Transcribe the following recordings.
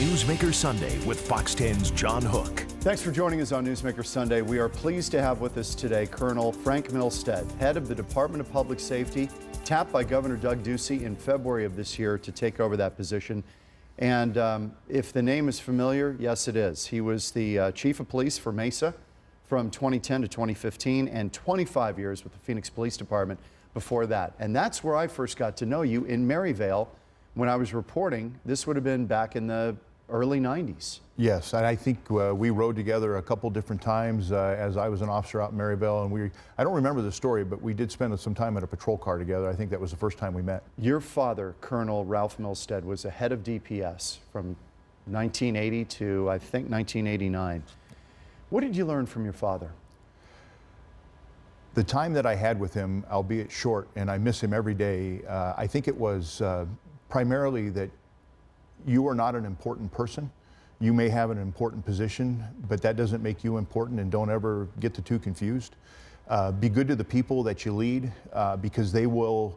Newsmaker Sunday with Fox 10's John Hook. Thanks for joining us on Newsmaker Sunday. We are pleased to have with us today Col Frank Milstead, head of the Department of Public Safety, tapped by Governor Doug Ducey in February of this year to take over that position. And if the name is familiar, yes, it is. He was the chief of police for Mesa from 2010 to 2015 and 25 years with the Phoenix Police Department before that. And that's where I first got to know you, in Maryvale, when I was reporting. This would have been back in the early 90s. Yes, and I think we rode together a couple different times as I was an officer out in Maryvale, and I don't remember the story, but we did spend some time in a patrol car together. I think that was the first time we met. Your father, Colonel Ralph Milstead, was a head of DPS from 1980 to, I think, 1989. What did you learn from your father? The time that I had with him, albeit short, and I miss him every day, I think it was primarily that you are not an important person. You may have an important position, but that doesn't make you important, and don't ever get the two confused. Be good to the people that you lead because they will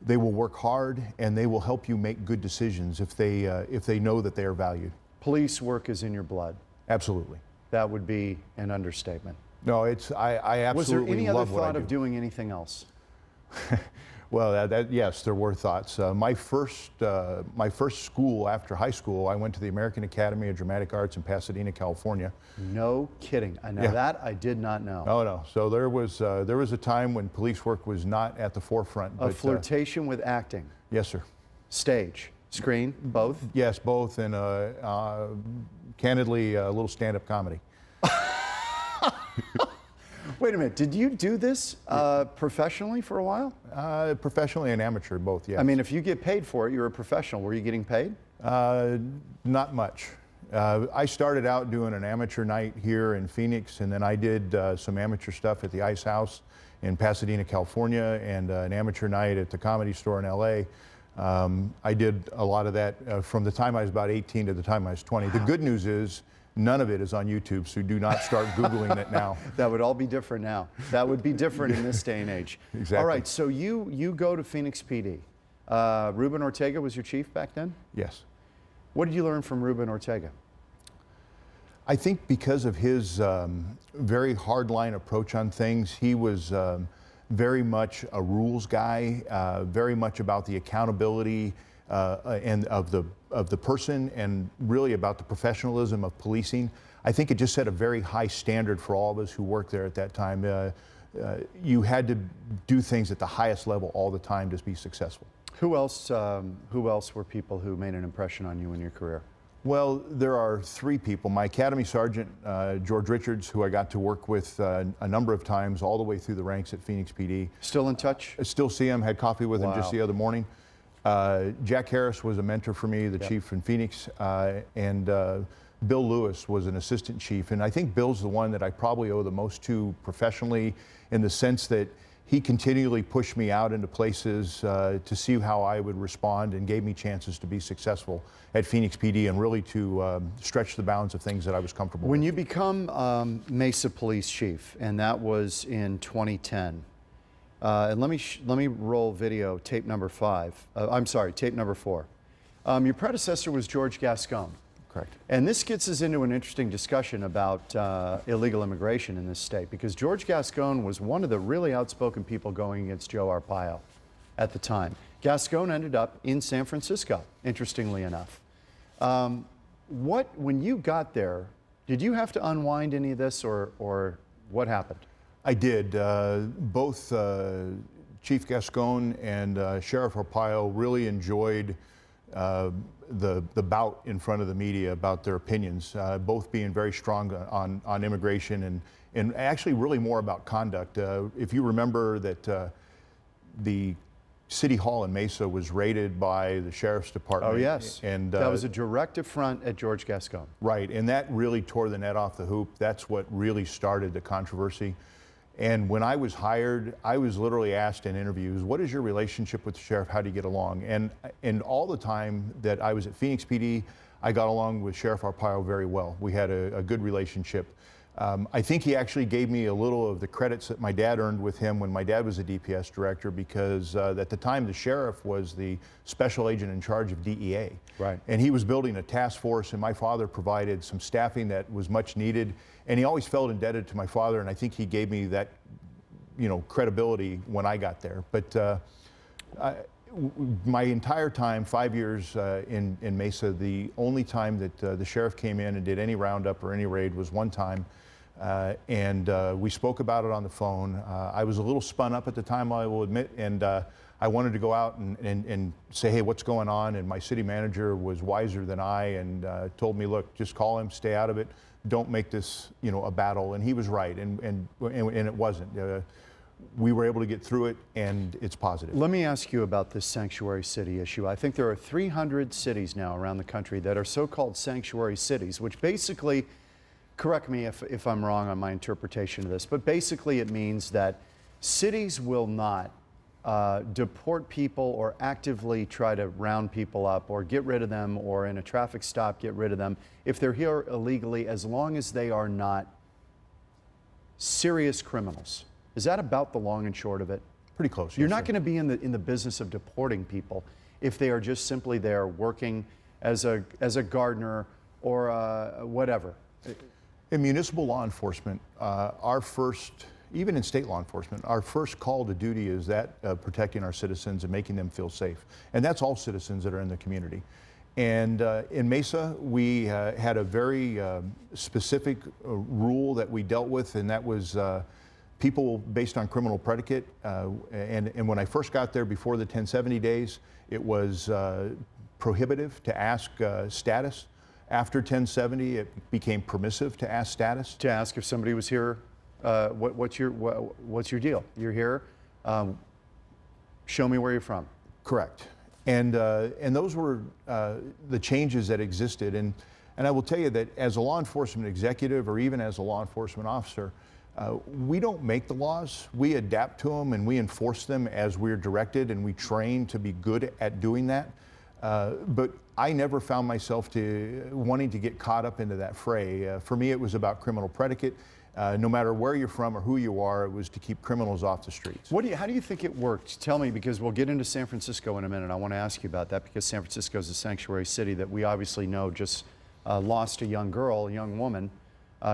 work hard and they will help you make good decisions if they know that they are valued. Police work is in your blood. Absolutely. That would be an understatement. No, I absolutely Was there any other love what I thought do. of doing anything else? Well, yes, there were thoughts. My first school after high school, I went to the American Academy of Dramatic Arts in Pasadena, California. No kidding. Now yeah. That I did not know. Oh no. So there was a time when police work was not at the forefront. A flirtation with acting. Yes, sir. Stage, screen, both. Yes, both, and candidly, a little stand-up comedy. Wait a minute, did you do this professionally for a while? Professionally and amateur, both, yes. I mean, if you get paid for it, you're a professional. Were you getting paid? Not much. I started out doing an amateur night here in Phoenix, and then I did some amateur stuff at the Ice House in Pasadena, California, and an amateur night at the Comedy Store in LA. I did a lot of that from the time I was about 18 to the time I was 20. Wow. The good news is, none of it is on YouTube, so do not start Googling it now. That would all be different now. That would be different in this day and age. Exactly. All right, so you go to Phoenix PD. Ruben Ortega was your chief back then? Yes. What did you learn from Ruben Ortega? I think because of his very hardline approach on things, he was very much a rules guy, very much about the accountability and of the person, and really about the professionalism of policing. I think it just set a very high standard for all of us who worked there at that time. You had to do things at the highest level all the time to be successful. Who else were people who made an impression on you in your career? Well, there are three people. My Academy Sergeant, George Richards, who I got to work with a number of times all the way through the ranks at Phoenix PD. Still in touch? I still see him, had coffee with Wow. him just the other morning. Jack Harris was a mentor for me, the chief in Phoenix, and Bill Lewis was an assistant chief. And I think Bill's the one that I probably owe the most to professionally, in the sense that he continually pushed me out into places to see how I would respond, and gave me chances to be successful at Phoenix PD and really to stretch the bounds of things that I was comfortable with. When you become Mesa Police Chief, and that was in 2010, and let me roll video tape number 5. I'm sorry, tape number 4. Your predecessor was George Gascon. Correct. And this gets us into an interesting discussion about illegal immigration in this state, because George Gascon was one of the really outspoken people going against Joe Arpaio at the time. Gascon ended up in San Francisco, interestingly enough. When you got there, did you have to unwind any of this, or what happened? I did. Both Chief Gascon and Sheriff Arpaio really enjoyed the bout in front of the media about their opinions, both being very strong on immigration and actually really more about conduct. If you remember that the City Hall in Mesa was raided by the Sheriff's Department. Oh, yes. And that was a direct affront at George Gascon. Right, and that really tore the net off the hoop. That's what really started the controversy. And when I was hired, I was literally asked in interviews, what is your relationship with the sheriff? How do you get along? And all the time that I was at Phoenix PD, I got along with Sheriff Arpaio very well. We had a good relationship. I think he actually gave me a little of the credits that my dad earned with him when my dad was a DPS director, because at the time the sheriff was the special agent in charge of DEA. Right. And he was building a task force, and my father provided some staffing that was much needed. And he always felt indebted to my father, and I think he gave me that, credibility when I got there. But my entire time, 5 years in Mesa, the only time that the sheriff came in and did any roundup or any raid was one time. And we spoke about it on the phone. I was a little spun up at the time, I will admit, and I wanted to go out and say, hey, what's going on? And my city manager was wiser than I and told me, look, just call him, stay out of it. Don't make this, a battle. And he was right, and it wasn't. We were able to get through it, and it's positive. Let me ask you about this sanctuary city issue. I think there are 300 cities now around the country that are so-called sanctuary cities, which basically, correct me if I'm wrong on my interpretation of this, but basically it means that cities will not deport people or actively try to round people up or get rid of them, or in a traffic stop get rid of them if they're here illegally, as long as they are not serious criminals. Is that about the long and short of it? Pretty close. You're yes, not sir. going to be in the business of deporting people if they are just simply there working as a gardener or whatever. In municipal law enforcement, even in state law enforcement, our first call to duty is that protecting our citizens and making them feel safe. And that's all citizens that are in the community. And in Mesa, we had a very specific rule that we dealt with, and that was people based on criminal predicate. And when I first got there before the 1070 days, it was prohibitive to ask status. After 1070, it became permissive to ask status. To ask if somebody was here, what's your deal? You're here, show me where you're from. Correct. And those were the changes that existed. And I will tell you that as a law enforcement executive, or even as a law enforcement officer, we don't make the laws. We adapt to them and we enforce them as we're directed, and we train to be good at doing that. But I never found myself wanting to get caught up into that fray. For me, it was about criminal predicate. No matter where you're from or who you are, it was to keep criminals off the streets. How do you think it worked? Tell me, because we'll get into San Francisco in a minute. I want to ask you about that, because San Francisco is a sanctuary city that we obviously know just lost a young girl, a young woman,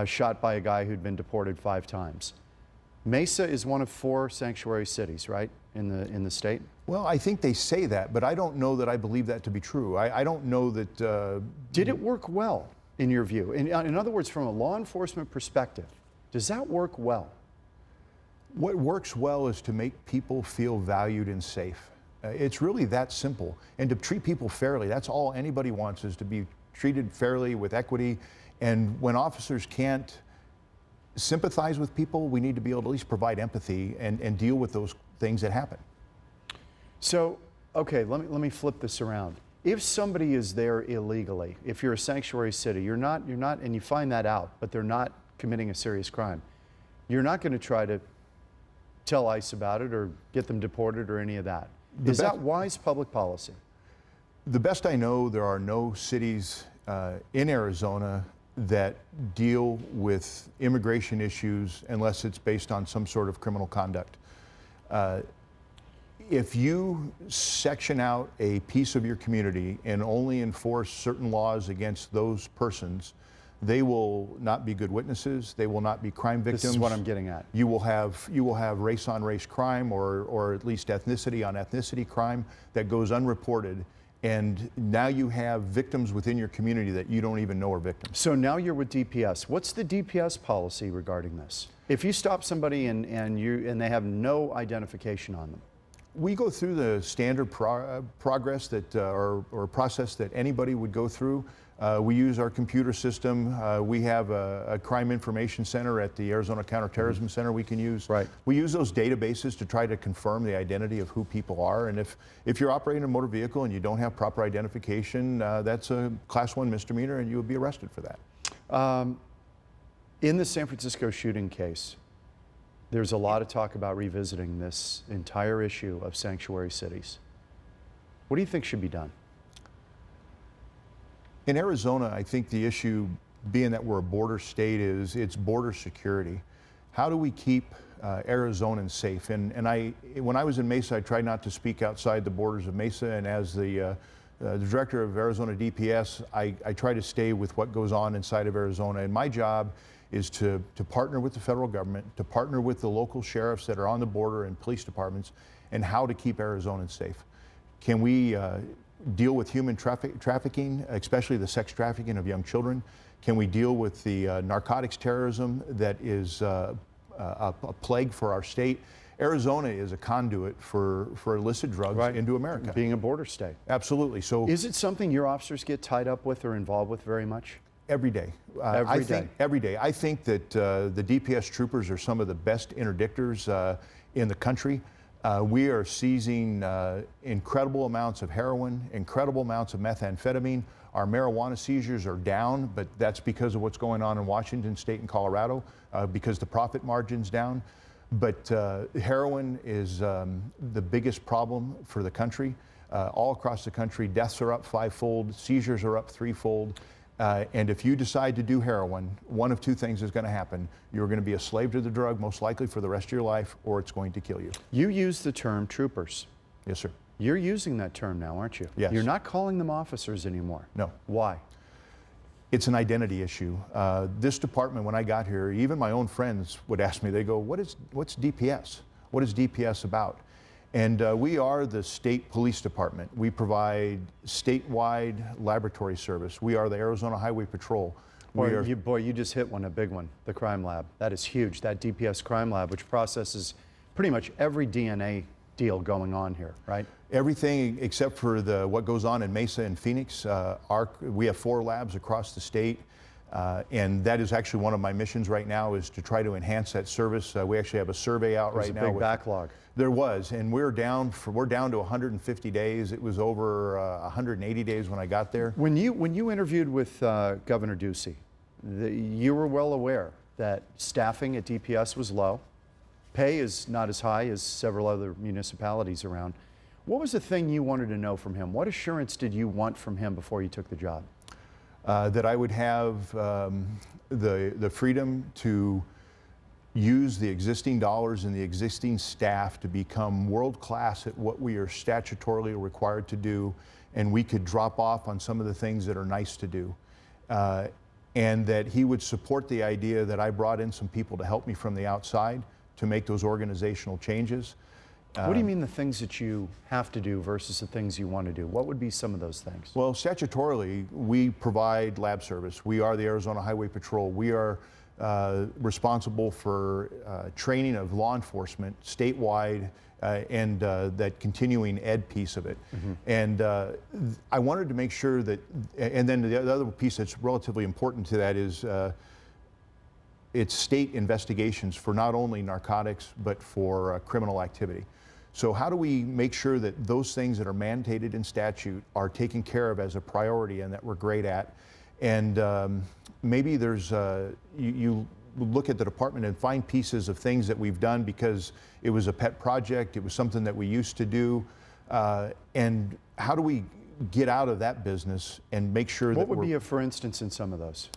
shot by a guy who'd been deported 5 times. Mesa is one of 4 sanctuary cities, right, in the state? Well, I think they say that, but I don't know that I believe that to be true. I don't know that... Did it work well, in your view? In other words, from a law enforcement perspective, does that work well? What works well is to make people feel valued and safe. It's really that simple. And to treat people fairly. That's all anybody wants, is to be treated fairly with equity. And when officers can't sympathize with people, we need to be able to at least provide empathy and deal with those things that happen. So, okay, let me flip this around. If somebody is there illegally, if you're a sanctuary city, you're not, and you find that out, but they're not committing a serious crime, you're not going to try to tell ICE about it or get them deported or any of that. Is that wise public policy? The best I know, there are no cities in Arizona that deal with immigration issues unless it's based on some sort of criminal conduct. If you section out a piece of your community and only enforce certain laws against those persons, they will not be good witnesses. They will not be crime victims. This is what I'm getting at. You will have race on race crime, or at least ethnicity on ethnicity crime that goes unreported. And now you have victims within your community that you don't even know are victims. So now you're with DPS. What's the DPS policy regarding this? If you stop somebody and they have no identification on them? We go through the standard progress that or process that anybody would go through. We use our computer system. We have a crime information center at the Arizona Counterterrorism Center we can use. Right. We use those databases to try to confirm the identity of who people are. And if you're operating a motor vehicle and you don't have proper identification, that's a Class 1 misdemeanor, and you would be arrested for that. In the San Francisco shooting case, there's a lot of talk about revisiting this entire issue of sanctuary cities. What do you think should be done? In Arizona, I think the issue being that we're a border state, is it's border security. How do we keep Arizonans safe? And when I was in Mesa, I tried not to speak outside the borders of Mesa, and as the director of Arizona DPS, I try to stay with what goes on inside of Arizona. And my job is to partner with the federal government, to partner with the local sheriffs that are on the border and police departments, and how to keep Arizonans safe. Can we deal with human trafficking, especially the sex trafficking of young children? Can we deal with the narcotics terrorism that is a plague for our state? Arizona is a conduit for illicit drugs into America. Being a border state. Absolutely. So, is it something your officers get tied up with or involved with very much? Every day. Every day. I think that the DPS troopers are some of the best interdictors in the country. We are seizing incredible amounts of heroin, incredible amounts of methamphetamine. Our marijuana seizures are down, but that's because of what's going on in Washington State and Colorado, because the profit margin's down. But heroin is the biggest problem for the country. All across the country, deaths are up 5-fold, seizures are up 3-fold. And if you decide to do heroin, one of two things is going to happen. You're going to be a slave to the drug, most likely for the rest of your life, or it's going to kill you. You use the term troopers. Yes, sir. You're using that term now, aren't you? Yes. You're not calling them officers anymore. No. Why? It's an identity issue. This department, when I got here, even my own friends would ask me, they go, what's DPS? What is DPS about? And we are the state police department. We provide statewide laboratory service. We are the Arizona Highway Patrol. Boy, you just hit one, a big one, the crime lab. That is huge, that DPS crime lab, which processes pretty much every DNA deal going on here, right? Everything except for what goes on in Mesa and Phoenix. We have 4 labs across the state. And that is actually one of my missions right now, is to try to enhance that service. We actually have a survey out right now. There's a big backlog. There was, and we're down to 150 days. It was over 180 days when I got there. When you interviewed with Governor Ducey, you were well aware that staffing at DPS was low. Pay is not as high as several other municipalities around. What was the thing you wanted to know from him? What assurance did you want from him before you took the job? That I would have the freedom to use the existing dollars and the existing staff to become world-class at what we are statutorily required to do, and we could drop off on some of the things that are nice to do. And that he would support the idea that I brought in some people to help me from the outside to make those organizational changes. What do you mean the things that you have to do versus the things you want to do? What would be some of those things? Well, statutorily, we provide lab service. We are the Arizona Highway Patrol. We are responsible for training of law enforcement statewide and that continuing ed piece of it. Mm-hmm. And I wanted to make sure that, and then the other piece that's relatively important to that is it's state investigations for not only narcotics, but for criminal activity. So how do we make sure that those things that are mandated in statute are taken care of as a priority and that we're great at? And maybe there's, you look at the department and find pieces of things that we've done because it was a pet project, it was something that we used to do, and how do we get out of that business and make sure that What would be a for instance in some of those?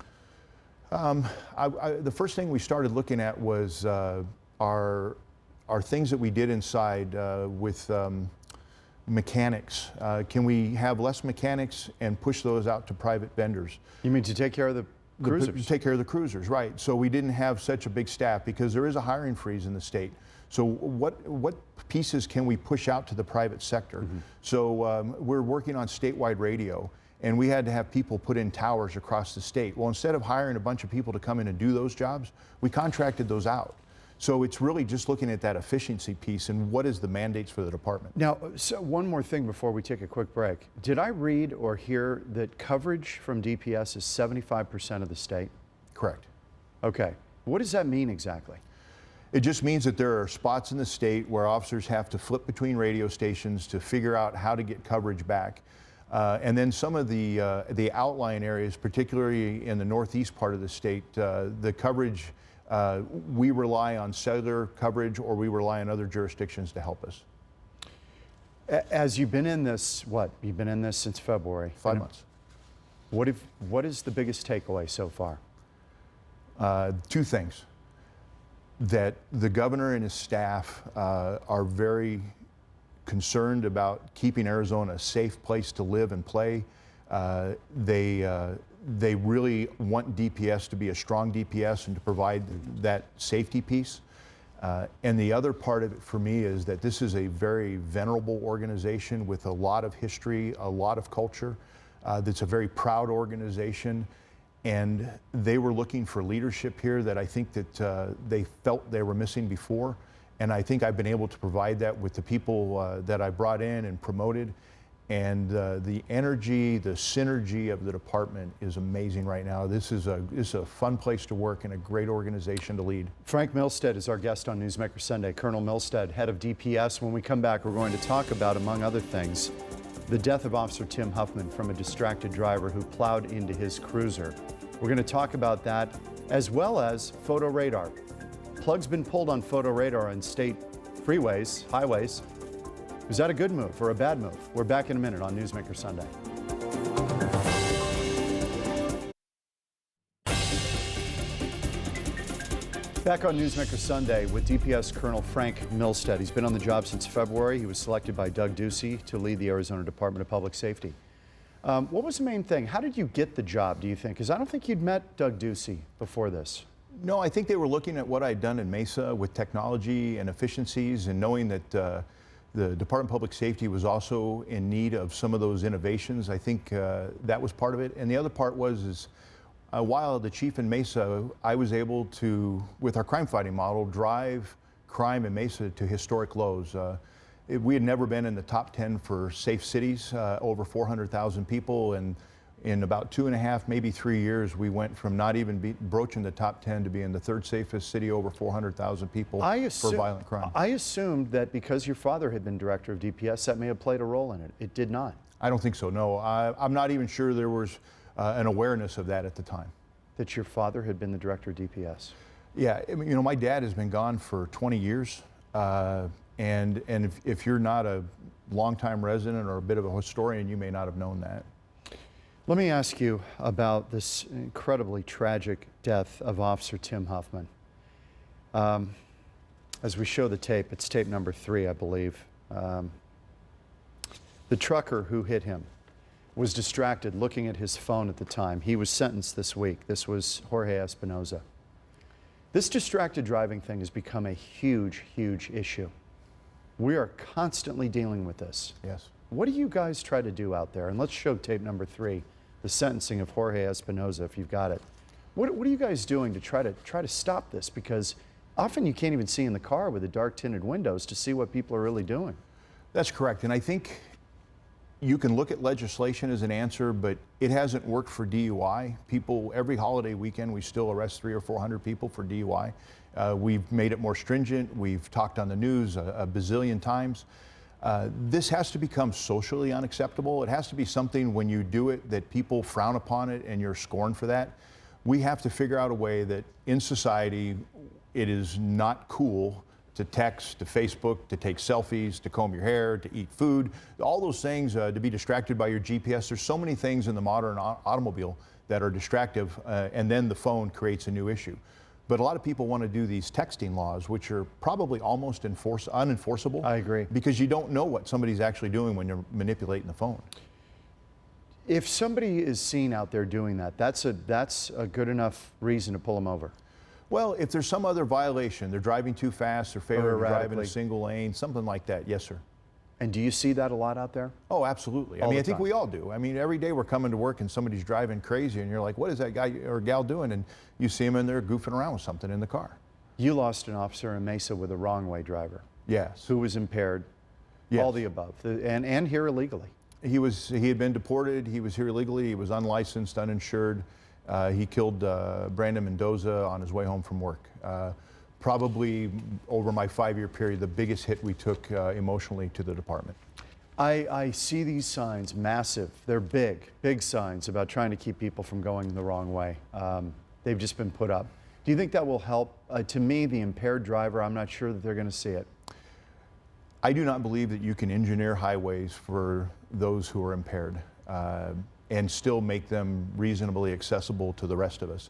The first thing we started looking at was our things that we did inside with mechanics. Can we have less mechanics and push those out to private vendors? You mean to take care of the cruisers? To take care of the cruisers, right. So we didn't have such a big staff because there is a hiring freeze in the state. So what pieces can we push out to the private sector? Mm-hmm. So we're working on statewide radio, and we had to have people put in towers across the state. Well, instead of hiring a bunch of people to come in and do those jobs, we contracted those out. So it's really just looking at that efficiency piece and what is the mandates for the department. Now, so one more thing before we take a quick break. Did I read or hear that coverage from DPS is 75% of the state? Correct. Okay. What does that mean exactly? It just means that there are spots in the state where officers have to flip between radio stations to figure out how to get coverage back. And then some of the outlying areas, particularly in the northeast part of the state, the coverage, we rely on cellular coverage or we rely on other jurisdictions to help us. As you've been in this, you've been in this since February? 5 months. What is the biggest takeaway so far? Two things. That the governor and his staff are very concerned about keeping Arizona a safe place to live and play. They really want DPS to be a strong DPS and to provide that safety piece. And the other part of it for me is that this is a very venerable organization with a lot of history, a lot of culture. That's a very proud organization. And they were looking for leadership here that I think that they felt they were missing before. And I think I've been able to provide that with the people that I brought in and promoted. And the energy, the synergy of the department is amazing right now. This is a fun place to work and a great organization to lead. Frank Milstead is our guest on Newsmaker Sunday. Colonel Milstead, head of DPS. When we come back, we're going to talk about, among other things, the death of Officer Tim Huffman from a distracted driver who plowed into his cruiser. We're going to talk about that, as well as photo radar. Plug's been pulled on photo radar on state freeways, highways. Was that a good move or a bad move? We're back in a minute on Newsmaker Sunday. Back on Newsmaker Sunday with DPS Colonel Frank Milstead. He's been on the job since February. He was selected by Doug Ducey to lead the Arizona Department of Public Safety. What was the main thing? How did you get the job, do you think? Because I don't think you'd met Doug Ducey before this. No, I think they were looking at what I'd done in Mesa with technology and efficiencies, and knowing that the Department of Public Safety was also in need of some of those innovations. I think that was part of it. And the other part was while the chief in Mesa, I was able to, with our crime fighting model, drive crime in Mesa to historic lows. We had never been in the top 10 for safe cities, over 400,000 people, and in about 2.5, maybe 3 years, we went from not even broaching the top 10 to being the third safest city, over 400,000 people for violent crime. I assumed that because your father had been director of DPS, that may have played a role in it. It did not. I don't think so, no. I'm not even sure there was an awareness of that at the time. That your father had been the director of DPS? Yeah, I mean, you know, my dad has been gone for 20 years. And if you're not a longtime resident or a bit of a historian, you may not have known that. Let me ask you about this incredibly tragic death of Officer Tim Huffman. As we show the tape, it's tape number 3, I believe. The trucker who hit him was distracted looking at his phone at the time. He was sentenced this week. This was Jorge Espinoza. This distracted driving thing has become a huge, huge issue. We are constantly dealing with this. Yes. What do you guys try to do out there? And let's show tape number 3, the sentencing of Jorge Espinoza, if you've got it. What are you guys doing to try to stop this? Because often you can't even see in the car with the dark tinted windows to see what people are really doing. That's correct. And I think you can look at legislation as an answer, but it hasn't worked for DUI. People, every holiday weekend, we still arrest 300 or 400 people for DUI. We've made it more stringent. We've talked on the news a bazillion times. This has to become socially unacceptable. It has to be something when you do it that people frown upon it and you're scorned for that. We have to figure out a way that in society it is not cool to text, to Facebook, to take selfies, to comb your hair, to eat food, all those things, to be distracted by your GPS. There's so many things in the modern automobile that are distractive, and then the phone creates a new issue. But a lot of people want to do these texting laws, which are probably almost unenforceable. I agree. Because you don't know what somebody's actually doing when you're manipulating the phone. If somebody is seen out there doing that, that's a good enough reason to pull them over. Well, if there's some other violation, they're driving too fast, they're failing to drive in a single lane, something like that, yes, sir. And do you see that a lot out there? Oh, absolutely. I mean, I think we all do. I mean, every day we're coming to work and somebody's driving crazy and you're like, what is that guy or gal doing? And you see them and they're goofing around with something in the car. You lost an officer in Mesa with a wrong-way driver. Yes. Who was impaired, yes. All the above, and here illegally. He had been deported, he was here illegally, he was unlicensed, uninsured. He killed Brandon Mendoza on his way home from work. Probably over my 5-year period, the biggest hit we took emotionally to the department. I see these signs, massive. They're big signs about trying to keep people from going the wrong way. They've just been put up. Do you think that will help? To me, the impaired driver, I'm not sure that they're going to see it. I do not believe that you can engineer highways for those who are impaired. and still make them reasonably accessible to the rest of us.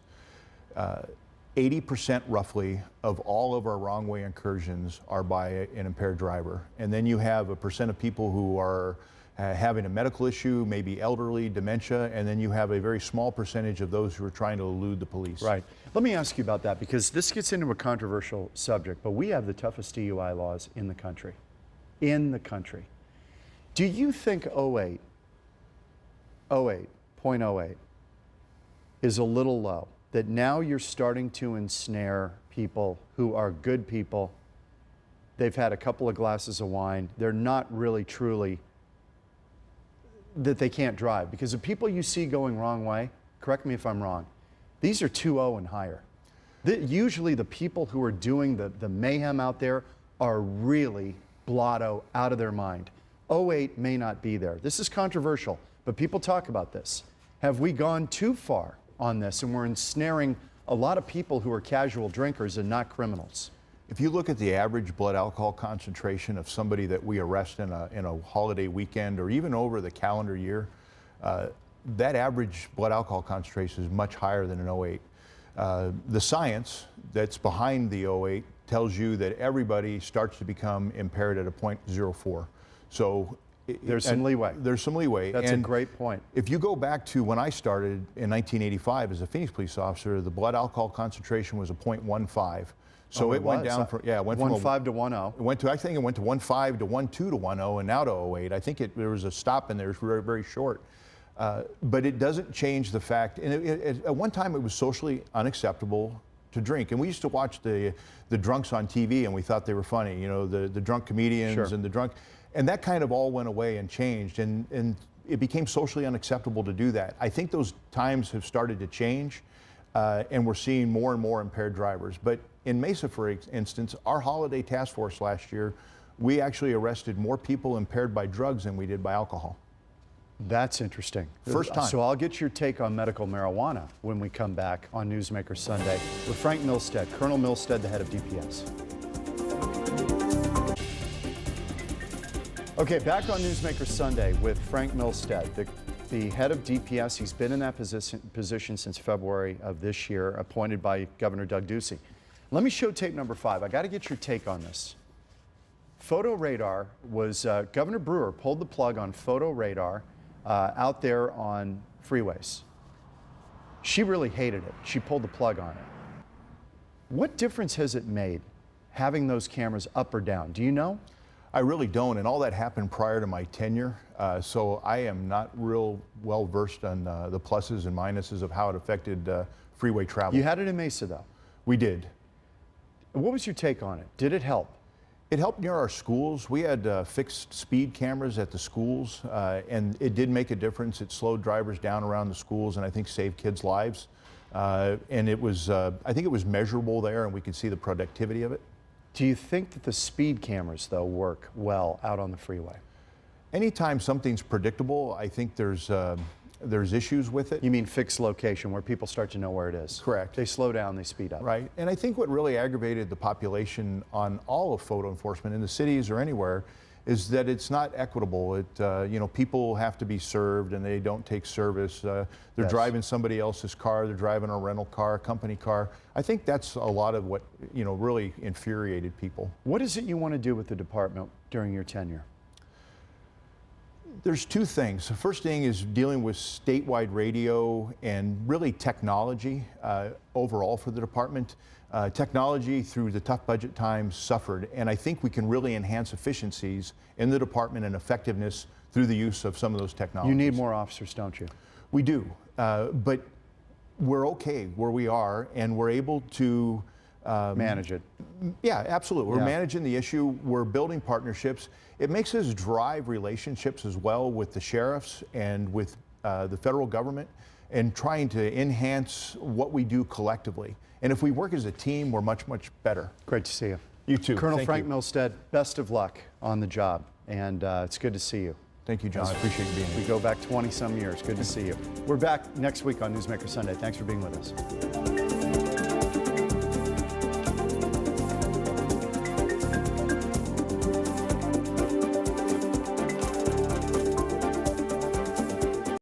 80% roughly of all of our wrong way incursions are by an impaired driver. And then you have a percent of people who are having a medical issue, maybe elderly, dementia, and then you have a very small percentage of those who are trying to elude the police. Right. Let me ask you about that, because this gets into a controversial subject, but we have the toughest DUI laws in the country. In the country. Do you think 0.08 is a little low? That now you're starting to ensnare people who are good people. They've had a couple of glasses of wine. They're not really truly that they can't drive, because the people you see going wrong way, correct me if I'm wrong, these are 2.0 and higher. Usually the people who are doing the mayhem out there are really blotto, out of their mind. 0.8 may not be there. This is controversial, but people talk about this. Have we gone too far on this, and we're ensnaring a lot of people who are casual drinkers and not criminals? If you look at the average blood alcohol concentration of somebody that we arrest in a holiday weekend or even over the calendar year, that average blood alcohol concentration is much higher than an 0.8. The science that's behind the 0.8 tells you that everybody starts to become impaired at a 0.04. So there's some leeway. There's some leeway. That's a great point. If you go back to when I started in 1985 as a Phoenix police officer, the blood alcohol concentration was a 0.15. So it went down from, yeah, it went from 1.5 to 1.0. It went to, I think it went to 1.5 to 1.2 to 1.0 and now to 0.8. I think there was a stop in there, it was very, very short. But it doesn't change the fact, and at one time it was socially unacceptable to drink. And we used to watch the drunks on TV and we thought they were funny, you know, the drunk comedians. Sure. And the drunk, and that kind of all went away and changed, and it became socially unacceptable to do that. I think those times have started to change, and we're seeing more and more impaired drivers. But in Mesa, for instance, our holiday task force last year, we actually arrested more people impaired by drugs than we did by alcohol. That's interesting. First time. So I'll get your take on medical marijuana when we come back on Newsmaker Sunday with Frank Milstead, Colonel Milstead, the head of DPS. Okay, back on Newsmaker Sunday with Frank Milstead, the head of DPS. He's been in that position since February of this year, appointed by Governor Doug Ducey. Let me show tape number 5. I got to get your take on this. Photo radar was, Governor Brewer pulled the plug on photo radar out there on freeways. She really hated it. She pulled the plug on it. What difference has it made having those cameras up or down? Do you know? I really don't, and all that happened prior to my tenure, so I am not real well versed on the pluses and minuses of how it affected freeway travel. You had it in Mesa, though. We did. What was your take on it? Did it help? It helped near our schools. We had fixed speed cameras at the schools, and it did make a difference. It slowed drivers down around the schools and I think saved kids' lives. And it was, I think it was measurable there, and we could see the productivity of it. Do you think that the speed cameras, though, work well out on the freeway? Anytime something's predictable, I think there's issues with it. You mean fixed location, where people start to know where it is? Correct. They slow down, they speed up. Right, and I think what really aggravated the population on all of photo enforcement in the cities or anywhere is that it's not equitable. You know, people have to be served and they don't take service. They're Yes. driving somebody else's car, they're driving a rental car, a company car. I think that's a lot of what, you know, really infuriated people. What is it you want to do with the department during your tenure? There's two things. The first thing is dealing with statewide radio and really technology overall for the department. Technology through the tough budget times suffered, and I think we can really enhance efficiencies in the department and effectiveness through the use of some of those technologies. You need more officers, don't you? We do, but we're okay where we are, and we're able to manage it. Yeah, absolutely. We're managing the issue. We're building partnerships. It makes us drive relationships as well with the sheriffs and with the federal government, and trying to enhance what we do collectively. And if we work as a team, we're much, much better. Great to see you. You too. Colonel Thank Frank you. Milstead, best of luck on the job, and it's good to see you. Thank you, John. I appreciate you being here. We go back 20-some years. Good to see you. We're back next week on Newsmaker Sunday. Thanks for being with us.